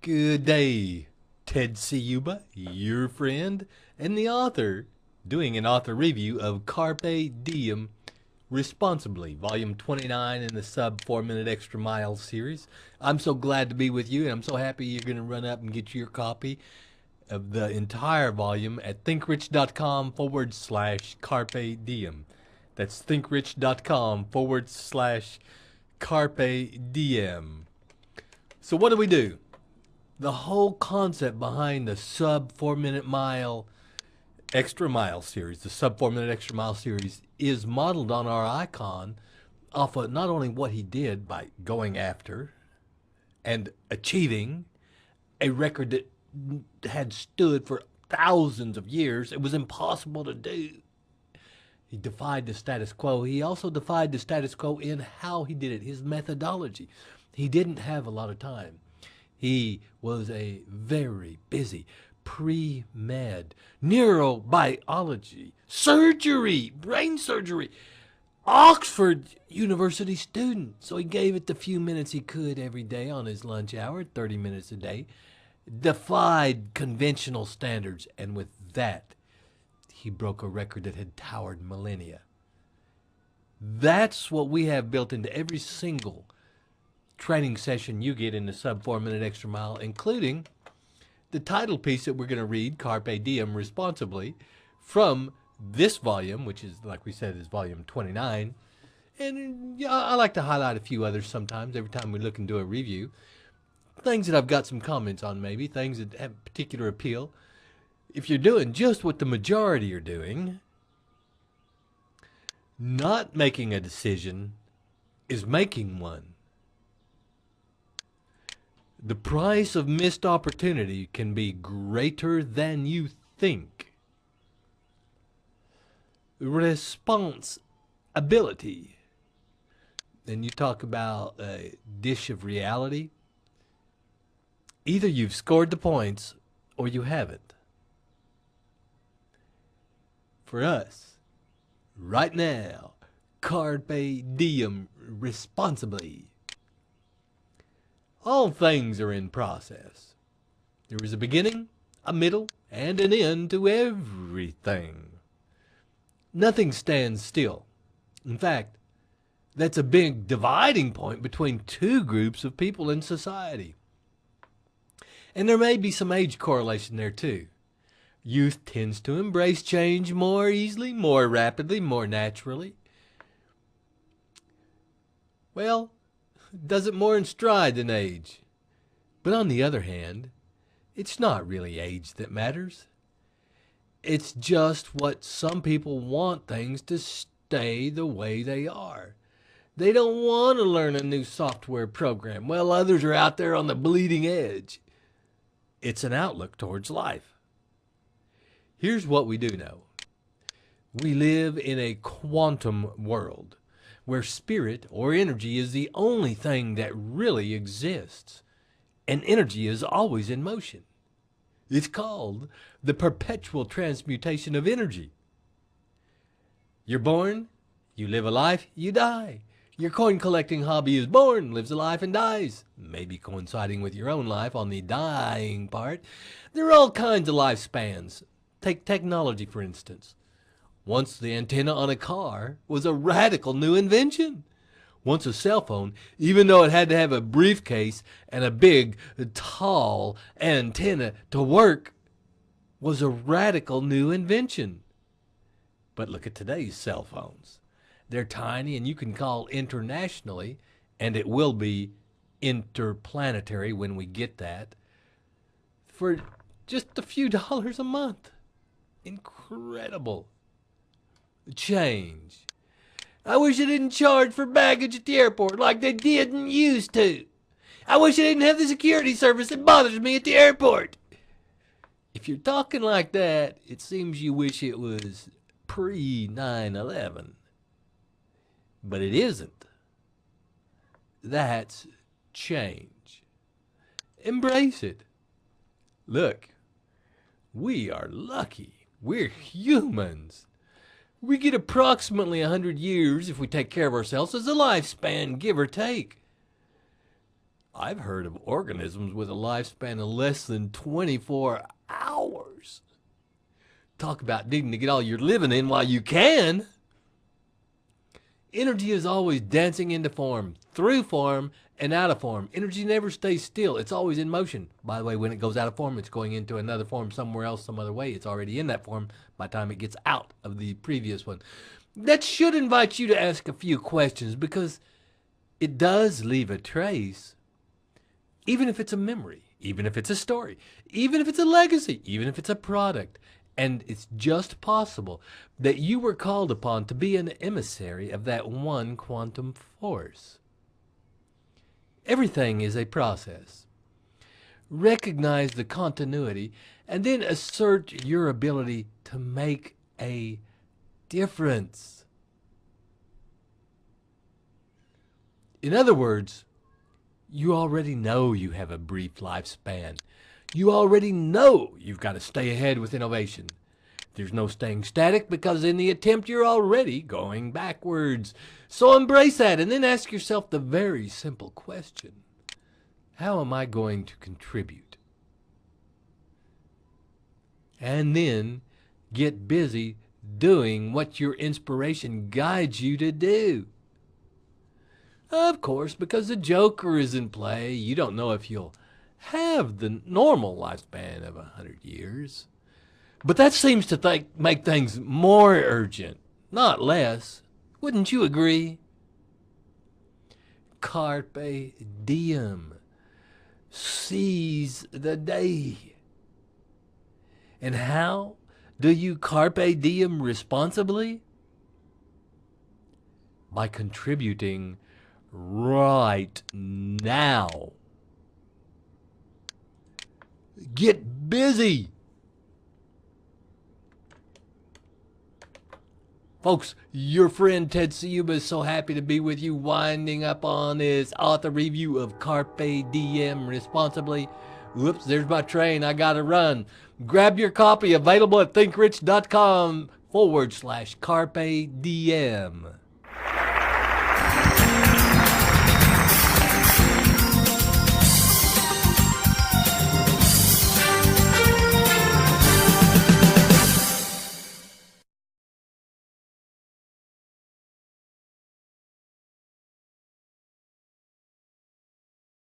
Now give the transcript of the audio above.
Good day, Ted Ciuba, your friend, and the author, doing an author review of Carpe Diem Responsibly, Volume 29 in the sub 4-minute extra mile series. I'm so glad to be with you, and I'm so happy you're going to run up and get your copy of the entire volume at thinkrich.com/Carpe Diem. That's thinkrich.com/Carpe Diem. So what do? The whole concept behind the sub 4-minute mile extra mile series, the sub 4-minute extra mile series, is modeled on our icon off of not only what he did by going after and achieving a record that had stood for thousands of years. It was impossible to do. He defied the status quo. He also defied the status quo in how he did it, his methodology. He didn't have a lot of time. He was a very busy pre-med, neurobiology, surgery, brain surgery, Oxford University student. So he gave it the few minutes he could every day on his lunch hour, 30 minutes a day, defied conventional standards, and with that, he broke a record that had towered millennia. That's what we have built into every single training session you get in the sub 4-minute extra mile, including the title piece that we're going to read, Carpe Diem Responsibly, from this volume, which is, like we said, is volume 29. And I like to highlight a few others sometimes every time we look and do a review. Things that I've got some comments on, maybe, things that have particular appeal. If you're doing just what the majority are doing, not making a decision is making one. The price of missed opportunity can be greater than you think. Responsibility. Then you talk about a dish of reality. Either you've scored the points or you haven't. For us, right now, Carpe Diem Responsibly. All things are in process. There is a beginning, a middle, and an end to everything. Nothing stands still. In fact, that's a big dividing point between two groups of people in society. And there may be some age correlation there too. Youth tends to embrace change more easily, more rapidly, more naturally. Well, does it more in stride than age. But on the other hand, it's not really age that matters. It's just what some people want things to stay the way they are. They don't want to learn a new software program, while others are out there on the bleeding edge. It's an outlook towards life. Here's what we do know. We live in a quantum world, where spirit or energy is the only thing that really exists, and energy is always in motion. It's called the perpetual transmutation of energy. You're born, you live a life, you die. Your coin collecting hobby is born, lives a life, and dies, maybe coinciding with your own life on the dying part. There are all kinds of lifespans. Take technology, for instance. Once the antenna on a car was a radical new invention. Once a cell phone, even though it had to have a briefcase and a big, tall antenna to work, was a radical new invention. But look at today's cell phones. They're tiny and you can call internationally, and it will be interplanetary when we get that, for just a few dollars a month. Incredible change. I wish they didn't charge for baggage at the airport like they didn't used to. I wish they didn't have the security service that bothers me at the airport. If you're talking like that, it seems you wish it was pre-9/11. But it isn't. That's change. Embrace it. Look, we are lucky. We're humans. We get approximately 100 years if we take care of ourselves as a lifespan, give or take. I've heard of organisms with a lifespan of less than 24 hours. Talk about needing to get all your living in while you can. Energy is always dancing into form, through form, and out of form. Energy never stays still. It's always in motion. By the way, when it goes out of form, it's going into another form somewhere else, some other way. It's already in that form by the time it gets out of the previous one. That should invite you to ask a few questions, because it does leave a trace, even if it's a memory, even if it's a story, even if it's a legacy, even if it's a product. And it's just possible that you were called upon to be an emissary of that one quantum force. Everything is a process. Recognize the continuity and then assert your ability to make a difference. In other words, you already know you have a brief lifespan. You already know you've got to stay ahead with innovation. There's no staying static, because in the attempt you're already going backwards. So embrace that and then ask yourself the very simple question: how am I going to contribute? And then get busy doing what your inspiration guides you to do. Of course, because the Joker is in play, you don't know if you'll have the normal lifespan of 100 years. But that seems to make things more urgent, not less. Wouldn't you agree? Carpe diem. Seize the day. And how do you carpe diem responsibly? By contributing right now. Get busy. Folks, your friend Ted Ciuba is so happy to be with you, winding up on his author review of Carpe Diem Responsibly. Whoops, there's my train. I gotta run. Grab your copy, available at thinkrich.com/Carpe Diem.